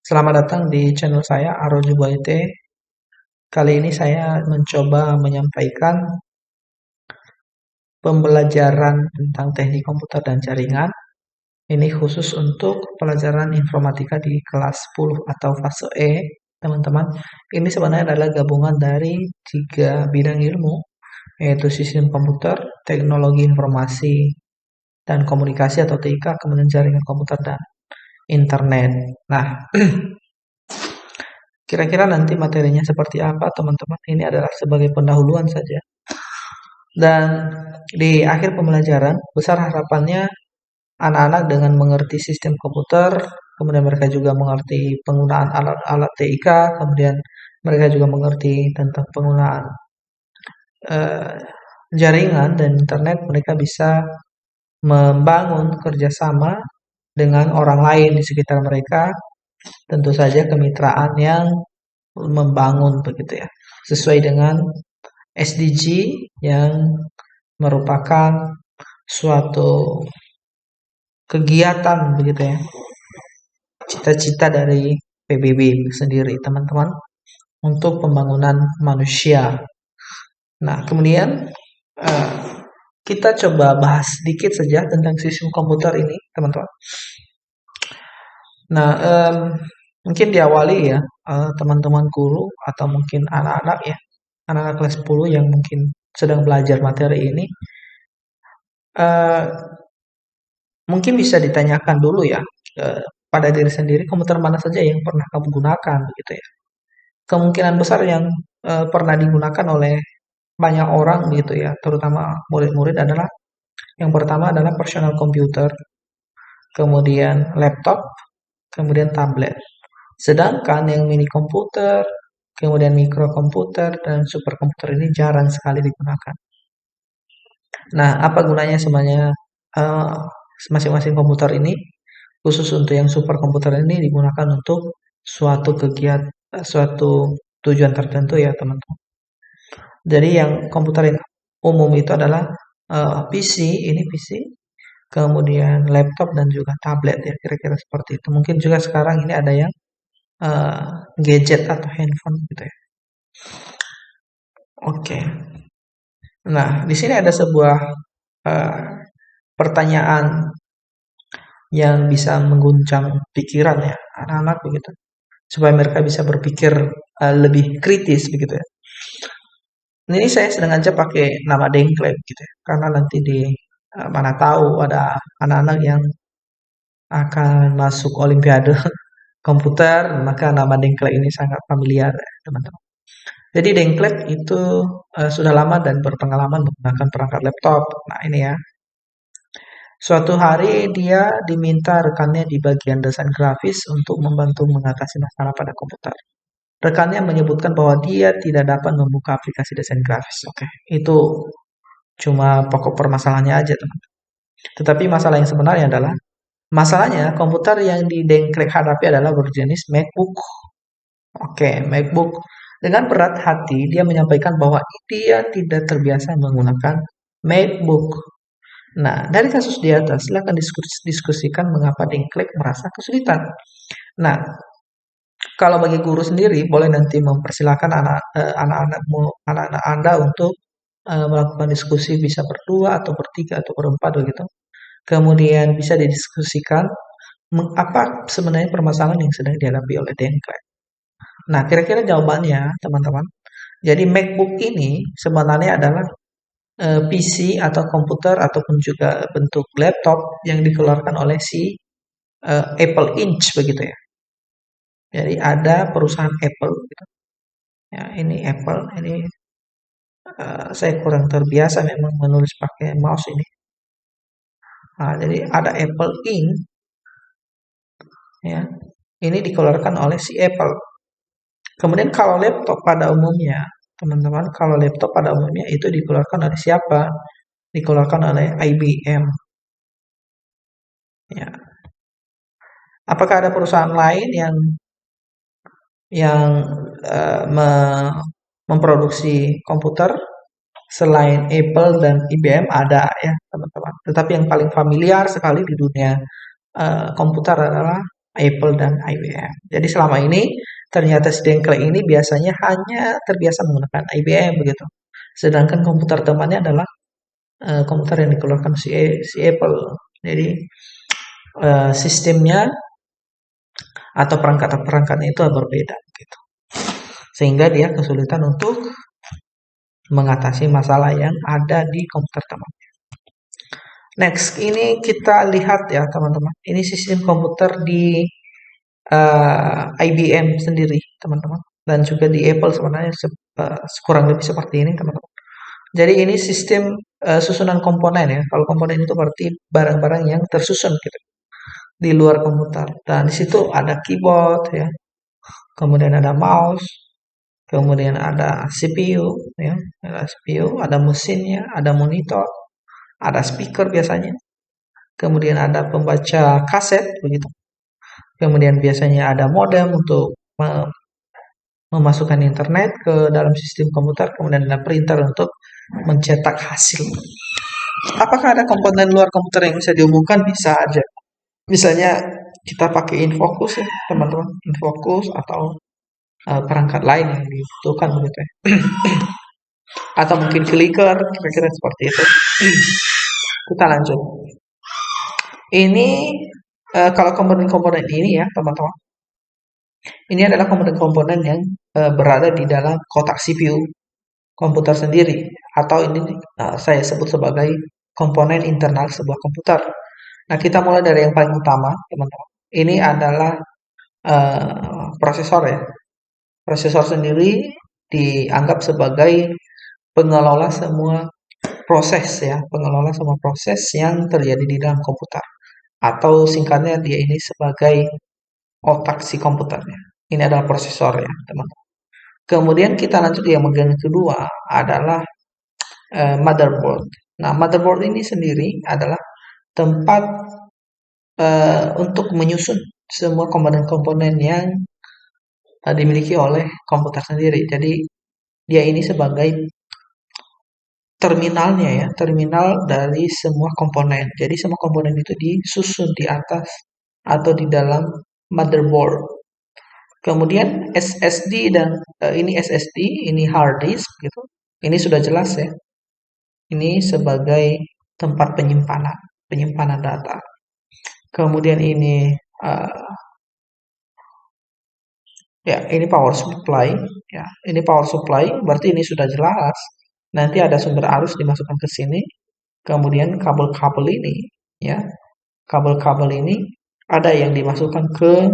Selamat datang di channel saya Arojubo IT. Kali ini saya mencoba menyampaikan pembelajaran tentang teknik komputer dan jaringan. Ini khusus untuk pelajaran informatika di kelas 10 atau fase E, teman-teman. Ini sebenarnya adalah gabungan dari 3 bidang ilmu, yaitu sistem komputer, teknologi informasi dan komunikasi atau TIK, kemudian jaringan komputer dan internet. Nah, kira-kira nanti materinya seperti apa, teman-teman? Ini adalah sebagai pendahuluan saja. Dan di akhir pembelajaran, besar harapannya anak-anak dengan mengerti sistem komputer, kemudian mereka juga mengerti penggunaan alat-alat TIK, kemudian mereka juga mengerti tentang penggunaan eh, jaringan dan internet, mereka bisa membangun kerjasama dengan orang lain di sekitar mereka, tentu saja kemitraan yang membangun begitu ya, sesuai dengan SDG yang merupakan suatu kegiatan begitu ya, cita-cita dari PBB sendiri teman-teman untuk pembangunan manusia. Nah kemudian eh, kita coba bahas sedikit saja tentang sistem komputer ini teman-teman. Nah mungkin diawali ya teman-teman guru atau mungkin anak-anak ya, anak-anak kelas 10 yang mungkin sedang belajar materi ini, eh, mungkin bisa ditanyakan dulu ya pada diri sendiri, komputer mana saja yang pernah kamu gunakan begitu ya. Kemungkinan besar yang pernah digunakan oleh banyak orang begitu ya, terutama murid-murid adalah yang pertama adalah personal computer, kemudian laptop, kemudian tablet. Sedangkan yang mini komputer, kemudian mikrokomputer dan superkomputer ini jarang sekali digunakan. Nah, apa gunanya sebenarnya eh, masing-masing komputer ini? Khusus untuk yang superkomputer ini digunakan untuk suatu kegiatan, suatu tujuan tertentu ya teman-teman. Jadi yang komputer yang umum itu adalah PC, ini PC, kemudian laptop dan juga tablet ya, kira-kira seperti itu. Mungkin juga sekarang ini ada yang eh, gadget atau handphone gitu ya. Oke. Nah, di sini ada sebuah eh, pertanyaan yang bisa mengguncang pikiran ya anak-anak begitu, supaya mereka bisa berpikir lebih kritis begitu ya. Ini saya sengaja pakai nama Dengklek gitu ya, karena nanti di mana tahu ada anak-anak yang akan masuk Olimpiade komputer, maka nama Dengklek ini sangat familiar ya, teman-teman. Jadi Dengklek itu sudah lama dan berpengalaman menggunakan perangkat laptop. Nah ini ya, suatu hari dia diminta rekannya di bagian desain grafis untuk membantu mengatasi masalah pada komputer. Rekannya menyebutkan bahwa dia tidak dapat membuka aplikasi desain grafis. Oke, itu cuma pokok permasalahannya aja, teman. Tetapi masalah yang sebenarnya adalah, masalahnya komputer yang di Dengklek hadapi adalah berjenis MacBook. Oke, MacBook. Dengan berat hati, dia menyampaikan bahwa dia tidak terbiasa menggunakan MacBook. Nah, dari kasus di atas, silakan diskusikan mengapa Dengklek merasa kesulitan. Nah, kalau bagi guru sendiri, boleh nanti mempersilahkan anak-anak Anda untuk melakukan diskusi bisa berdua atau bertiga atau berempat begitu. Kemudian bisa didiskusikan apa sebenarnya permasalahan yang sedang dihadapi oleh Dengklek. Nah, kira-kira jawabannya, teman-teman. Jadi MacBook ini sebenarnya adalah PC atau komputer ataupun juga bentuk laptop yang dikeluarkan oleh si Apple Inc. begitu ya. Jadi ada perusahaan Apple gitu. Ya, ini Apple, ini saya kurang terbiasa memang menulis pakai mouse ini. Nah, jadi ada Apple Inc. Ya, ini dikeluarkan oleh si Apple. Kemudian kalau laptop pada umumnya, teman-teman, kalau laptop pada umumnya itu dikeluarkan oleh siapa? Dikeluarkan oleh IBM. Ya. Apakah ada perusahaan lain yang memproduksi komputer selain Apple dan IBM? Ada ya teman-teman. Tetapi yang paling familiar sekali di dunia komputer adalah Apple dan IBM. Jadi selama ini ternyata si Dengkleng ini biasanya hanya terbiasa menggunakan IBM begitu. Sedangkan komputer temannya adalah komputer yang dikeluarkan si Apple. Jadi sistemnya atau perangkat-perangkatnya itu berbeda gitu. Sehingga dia kesulitan untuk mengatasi masalah yang ada di komputer teman. Next, ini kita lihat ya teman-teman. Ini sistem komputer di IBM sendiri teman-teman. Dan juga di Apple sebenarnya kurang lebih seperti ini teman-teman. Jadi ini sistem susunan komponen ya. Kalau komponen itu berarti barang-barang yang tersusun gitu di luar komputer. Dan di situ ada keyboard ya, kemudian ada mouse, kemudian ada CPU ya, ada CPU, ada mesinnya, ada monitor, ada speaker biasanya, kemudian ada pembaca kaset begitu. Kemudian biasanya ada modem untuk memasukkan internet ke dalam sistem komputer, kemudian ada printer untuk mencetak hasil. Apakah ada komponen luar komputer yang bisa dihubungkan? Bisa aja. Misalnya kita pakai infocus ya, teman-teman, infocus atau perangkat lain yang dibutuhkan begitu ya. Atau mungkin clicker, kira-kira seperti itu. Kita lanjut. Ini kalau komponen-komponen ini ya, teman-teman. Ini adalah komponen-komponen yang berada di dalam kotak CPU komputer sendiri, atau ini saya sebut sebagai komponen internal sebuah komputer. Nah, kita mulai dari yang paling utama, teman-teman. Ini adalah prosesor ya. Prosesor sendiri dianggap sebagai pengelola semua proses ya, pengelola semua proses yang terjadi di dalam komputer. Atau singkatnya dia ini sebagai otak si komputernya. Ini adalah prosesor ya, teman-teman. Kemudian kita lanjut yang bagian kedua adalah motherboard. Nah, motherboard ini sendiri adalah tempat untuk menyusun semua komponen-komponen yang dimiliki oleh komputer sendiri. Jadi dia ini sebagai terminalnya ya, terminal dari semua komponen. Jadi semua komponen itu disusun di atas atau di dalam motherboard. Kemudian SSD dan ini SSD, ini hard disk gitu. Ini sudah jelas ya. Ini sebagai tempat penyimpanan data. Kemudian ini ya, ini power supply ya. Ini power supply berarti ini sudah jelas. Nanti ada sumber arus dimasukkan ke sini. Kemudian kabel-kabel ini ya. Kabel-kabel ini ada yang dimasukkan ke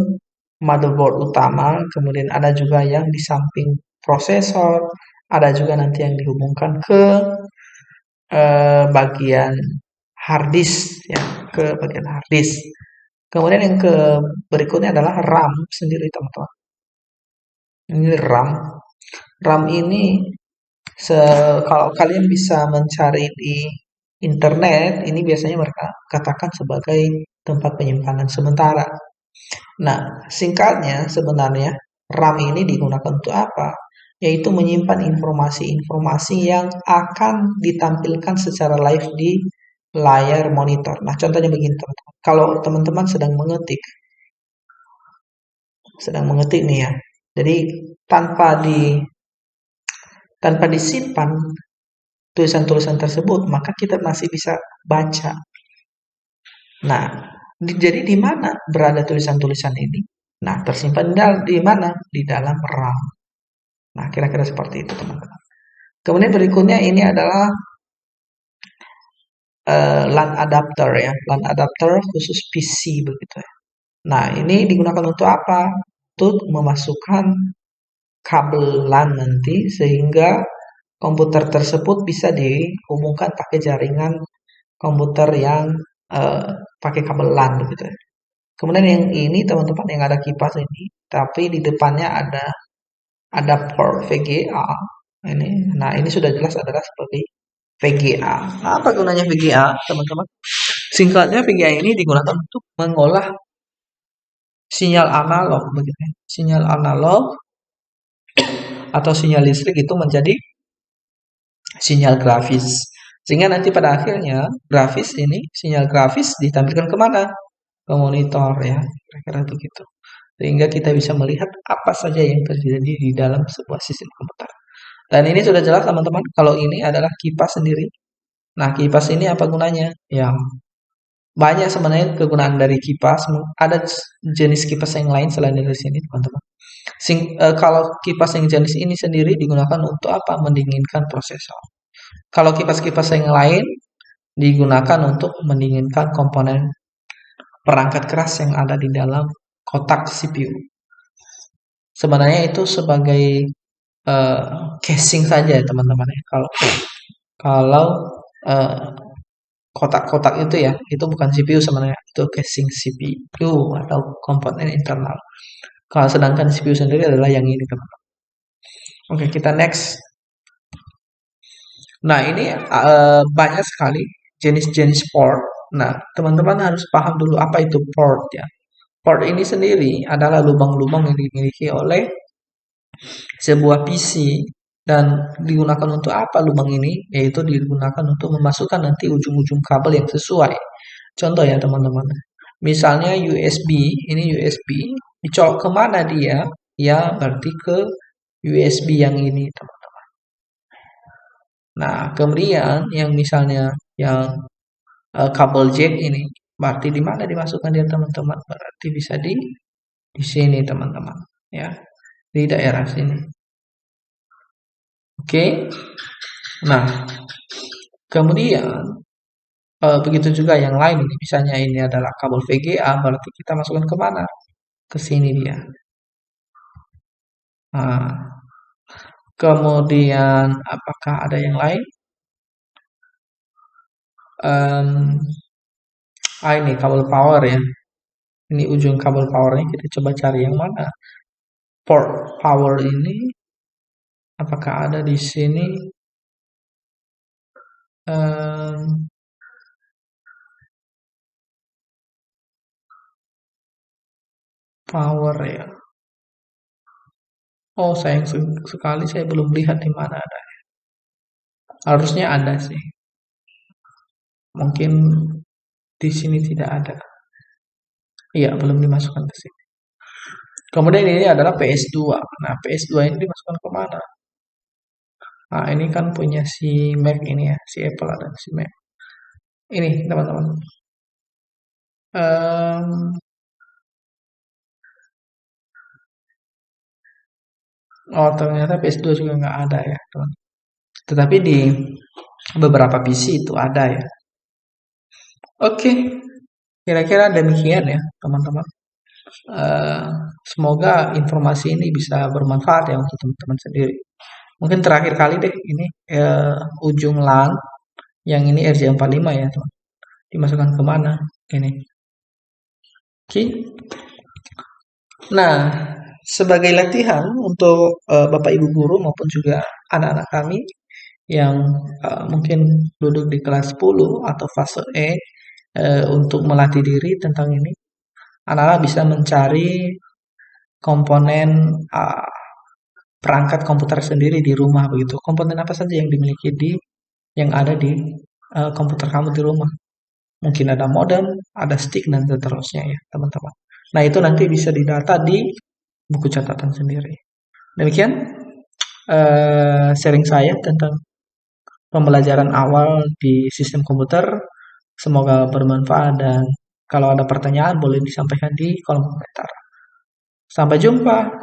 motherboard utama, kemudian ada juga yang di samping prosesor, ada juga nanti yang dihubungkan ke bagian hard disk ya, ke bagian hard disk. Kemudian yang berikutnya adalah RAM sendiri teman-teman. Ini RAM. RAM ini kalau kalian bisa mencari di internet, ini biasanya mereka katakan sebagai tempat penyimpanan sementara. Nah, singkatnya sebenarnya RAM ini digunakan untuk apa? Yaitu menyimpan informasi-informasi yang akan ditampilkan secara live di layar monitor. Nah, contohnya begini teman-teman. Kalau teman-teman sedang mengetik nih ya. Jadi tanpa disimpan tulisan-tulisan tersebut, maka kita masih bisa baca. Nah, jadi di mana berada tulisan-tulisan ini? Nah, tersimpan di mana? Di dalam RAM. Nah, kira-kira seperti itu, teman-teman. Kemudian berikutnya ini adalah LAN adapter ya. LAN adapter khusus PC begitu ya. Nah, ini digunakan untuk apa? Untuk memasukkan kabel LAN nanti sehingga komputer tersebut bisa dihubungkan pakai jaringan komputer yang pakai kabel LAN begitu ya. Kemudian yang ini teman-teman yang ada kipas ini, tapi di depannya ada port VGA. Nah ini sudah jelas adalah seperti VGA. Nah, apa gunanya VGA, teman-teman? Singkatnya VGA ini digunakan untuk mengolah sinyal analog begitu ya. Sinyal analog atau sinyal listrik itu menjadi sinyal grafis. Sehingga nanti pada akhirnya grafis ini, sinyal grafis ditampilkan kemana? ke monitor ya, kira-kira begitu. Sehingga kita bisa melihat apa saja yang terjadi di dalam sebuah sistem komputer. Dan ini sudah jelas teman-teman, kalau ini adalah kipas sendiri. Nah, kipas ini apa gunanya? Ya, banyak sebenarnya kegunaan dari kipas. Ada jenis kipas yang lain selain dari sini, teman-teman. Kalau kipas yang jenis ini sendiri digunakan untuk apa? Mendinginkan prosesor. Kalau kipas-kipas yang lain digunakan untuk mendinginkan komponen perangkat keras yang ada di dalam kotak CPU. Sebenarnya itu sebagai casing saja ya teman-teman ya. Kalau eh, kotak-kotak itu ya, itu bukan CPU sebenarnya, itu casing CPU atau komponen internal. Kalau sedangkan CPU sendiri adalah yang ini teman-teman. Oke, kita next. Nah, ini banyak sekali jenis-jenis port. Nah, teman-teman harus paham dulu apa itu port ya. Port ini sendiri adalah lubang-lubang yang dimiliki oleh sebuah PC dan digunakan untuk apa lubang ini? Yaitu digunakan untuk memasukkan nanti ujung-ujung kabel yang sesuai. Contoh ya teman-teman. Misalnya USB, ini USB, dicolok kemana dia? Ya berarti ke USB yang ini teman-teman. Nah kemudian yang misalnya yang kabel jack ini, berarti di mana dimasukkan dia teman-teman? Berarti bisa di sini teman-teman, ya di daerah sini. Oke. Nah, kemudian begitu juga yang lain ini. Misalnya ini adalah kabel VGA, berarti kita masukkan ke mana? Ke sini dia. Nah, kemudian apakah ada yang lain? Em, ini kabel power ya. Ini ujung kabel powernya kita coba cari yang mana? Port power ini apakah ada di sini? Em, power ya. Oh, sayang sekali saya belum lihat di mana ada. Harusnya ada sih. Mungkin di sini tidak ada. Iya, belum dimasukkan ke sini. Kemudian ini adalah PS2. Nah, PS2 ini dimasukkan ke mana? Nah, ini kan punya si Mac ini ya, si Apple ada si Mac. Ini, teman-teman. Em, oh, ternyata PS2 juga nggak ada ya, teman. Tetapi di beberapa PC itu ada ya. Oke, kira-kira demikian ya, teman-teman. Eh, Semoga informasi ini bisa bermanfaat ya untuk teman-teman sendiri. Mungkin terakhir kali deh ini ujung LAN yang ini RJ45 ya, teman. Dimasukkan ke mana? Ini. Oke. Nah, sebagai latihan untuk Bapak Ibu guru maupun juga anak-anak kami yang mungkin duduk di kelas 10 atau fase E untuk melatih diri tentang ini, anak-anak bisa mencari komponen perangkat komputer sendiri di rumah begitu. Komponen apa saja yang dimiliki yang ada di komputer kamu di rumah. Mungkin ada modem, ada stick dan seterusnya ya, teman-teman. Nah, itu nanti bisa didata di buku catatan sendiri. Demikian sharing saya tentang pembelajaran awal di sistem komputer. Semoga bermanfaat dan kalau ada pertanyaan boleh disampaikan di kolom komentar. Sampai jumpa.